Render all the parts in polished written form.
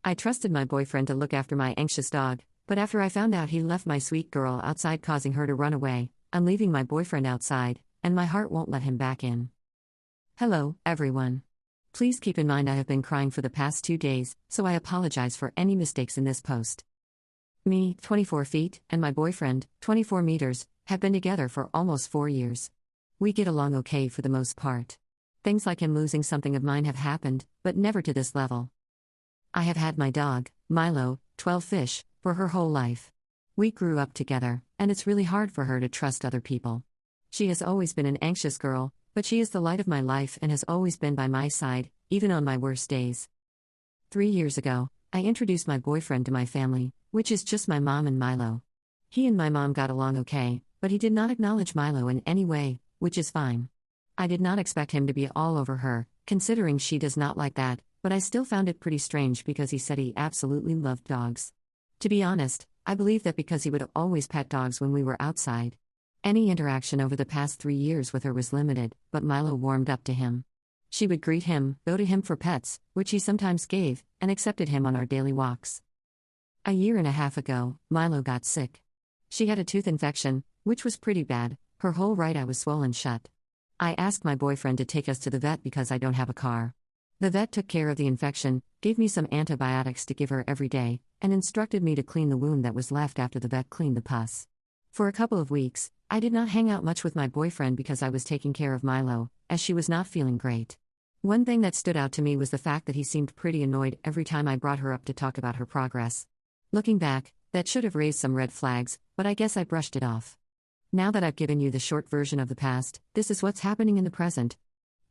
I trusted my boyfriend to look after my anxious dog, but after I found out he left my sweet girl outside, causing her to run away, I'm leaving my boyfriend outside, and my heart won't let him back in. Hello, everyone. Please keep in mind I have been crying for the past 2 days, so I apologize for any mistakes in this post. Me, 24 feet, and my boyfriend, 24 meters, have been together for almost 4 years. We get along okay for the most part. Things like him losing something of mine have happened, but never to this level. I have had my dog, Milo, 12 fish, for her whole life. We grew up together, and it's really hard for her to trust other people. She has always been an anxious girl, but she is the light of my life and has always been by my side, even on my worst days. 3 years ago, I introduced my boyfriend to my family, which is just my mom and Milo. He and my mom got along okay, but he did not acknowledge Milo in any way, which is fine. I did not expect him to be all over her, considering she does not like that, but I still found it pretty strange because he said he absolutely loved dogs. To be honest, I believe that because he would always pet dogs when we were outside. Any interaction over the past 3 years with her was limited, but Milo warmed up to him. She would greet him, go to him for pets, which he sometimes gave, and accepted him on our daily walks. A year and a half ago, Milo got sick. She had a tooth infection, which was pretty bad. Her whole right eye was swollen shut. I asked my boyfriend to take us to the vet because I don't have a car. The vet took care of the infection, gave me some antibiotics to give her every day, and instructed me to clean the wound that was left after the vet cleaned the pus. For a couple of weeks, I did not hang out much with my boyfriend because I was taking care of Milo, as she was not feeling great. One thing that stood out to me was the fact that he seemed pretty annoyed every time I brought her up to talk about her progress. Looking back, that should have raised some red flags, but I guess I brushed it off. Now that I've given you the short version of the past, this is what's happening in the present.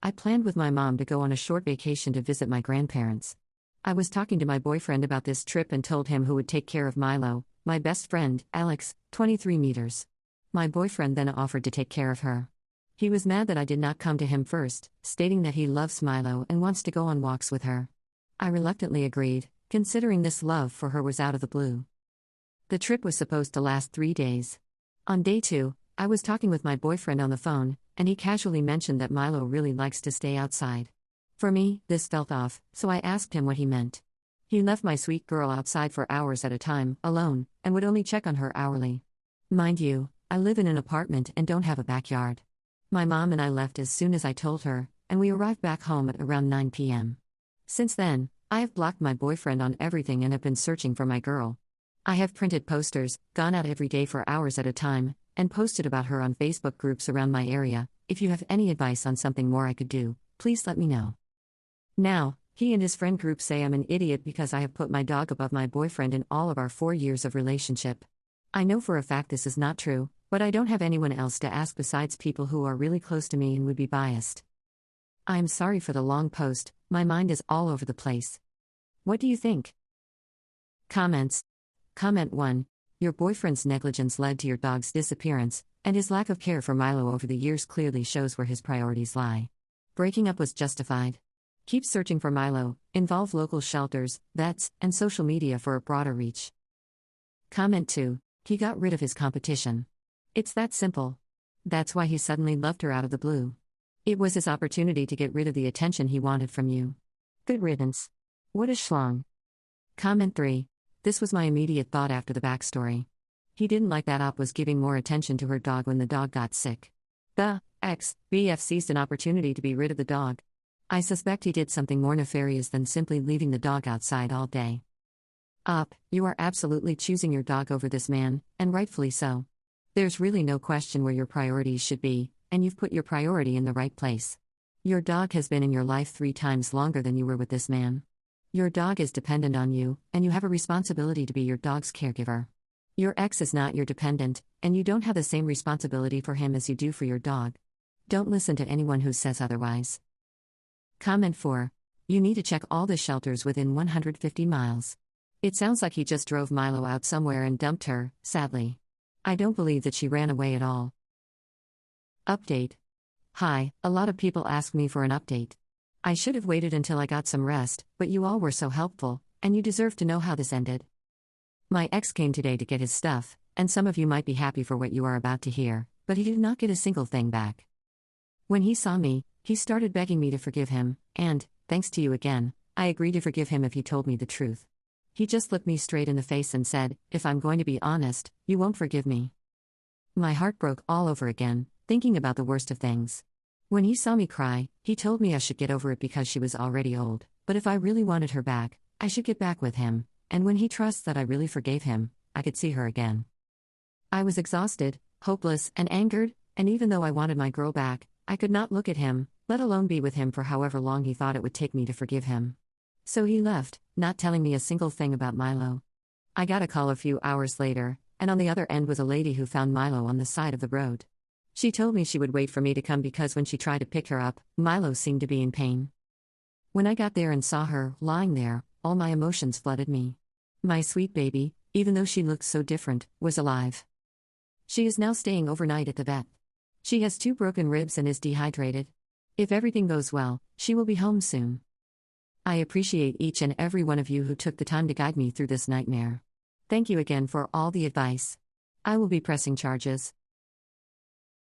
I planned with my mom to go on a short vacation to visit my grandparents. I was talking to my boyfriend about this trip and told him who would take care of Milo, my best friend, Alex, 23 meters. My boyfriend then offered to take care of her. He was mad that I did not come to him first, stating that he loves Milo and wants to go on walks with her. I reluctantly agreed, considering this love for her was out of the blue. The trip was supposed to last 3 days. On day 2, I was talking with my boyfriend on the phone, and he casually mentioned that Milo really likes to stay outside. For me, this felt off, so I asked him what he meant. He left my sweet girl outside for hours at a time, alone, and would only check on her hourly. Mind you, I live in an apartment and don't have a backyard. My mom and I left as soon as I told her, and we arrived back home at around 9 p.m. Since then, I have blocked my boyfriend on everything and have been searching for my girl. I have printed posters, gone out every day for hours at a time, and posted about her on Facebook groups around my area. If you have any advice on something more I could do, please let me know. Now, he and his friend group say I'm an idiot because I have put my dog above my boyfriend in all of our 4 years of relationship. I know for a fact this is not true, but I don't have anyone else to ask besides people who are really close to me and would be biased. I am sorry for the long post, my mind is all over the place. What do you think? Comments. Comment 1. Your boyfriend's negligence led to your dog's disappearance, and his lack of care for Milo over the years clearly shows where his priorities lie. Breaking up was justified. Keep searching for Milo, involve local shelters, vets, and social media for a broader reach. Comment 2. He got rid of his competition. It's that simple. That's why he suddenly loved her out of the blue. It was his opportunity to get rid of the attention he wanted from you. Good riddance. What a schlong. Comment 3. This was my immediate thought after the backstory. He didn't like that Op was giving more attention to her dog when the dog got sick. The ex-BF seized an opportunity to be rid of the dog. I suspect he did something more nefarious than simply leaving the dog outside all day. Op, you are absolutely choosing your dog over this man, and rightfully so. There's really no question where your priorities should be, and you've put your priority in the right place. Your dog has been in your life 3 times longer than you were with this man. Your dog is dependent on you, and you have a responsibility to be your dog's caregiver. Your ex is not your dependent, and you don't have the same responsibility for him as you do for your dog. Don't listen to anyone who says otherwise. Comment 4. You need to check all the shelters within 150 miles. It sounds like he just drove Milo out somewhere and dumped her, sadly. I don't believe that she ran away at all. Update. Hi, a lot of people ask me for an update. I should have waited until I got some rest, but you all were so helpful, and you deserve to know how this ended. My ex came today to get his stuff, and some of you might be happy for what you are about to hear, but he did not get a single thing back. When he saw me, he started begging me to forgive him, and, thanks to you again, I agreed to forgive him if he told me the truth. He just looked me straight in the face and said, "If I'm going to be honest, you won't forgive me." My heart broke all over again, thinking about the worst of things. When he saw me cry, he told me I should get over it because she was already old, but if I really wanted her back, I should get back with him, and when he trusts that I really forgave him, I could see her again. I was exhausted, hopeless, and angered, and even though I wanted my girl back, I could not look at him, let alone be with him for however long he thought it would take me to forgive him. So he left, not telling me a single thing about Milo. I got a call a few hours later, and on the other end was a lady who found Milo on the side of the road. She told me she would wait for me to come because when she tried to pick her up, Milo seemed to be in pain. When I got there and saw her, lying there, all my emotions flooded me. My sweet baby, even though she looked so different, was alive. She is now staying overnight at the vet. She has 2 broken ribs and is dehydrated. If everything goes well, she will be home soon. I appreciate each and every one of you who took the time to guide me through this nightmare. Thank you again for all the advice. I will be pressing charges.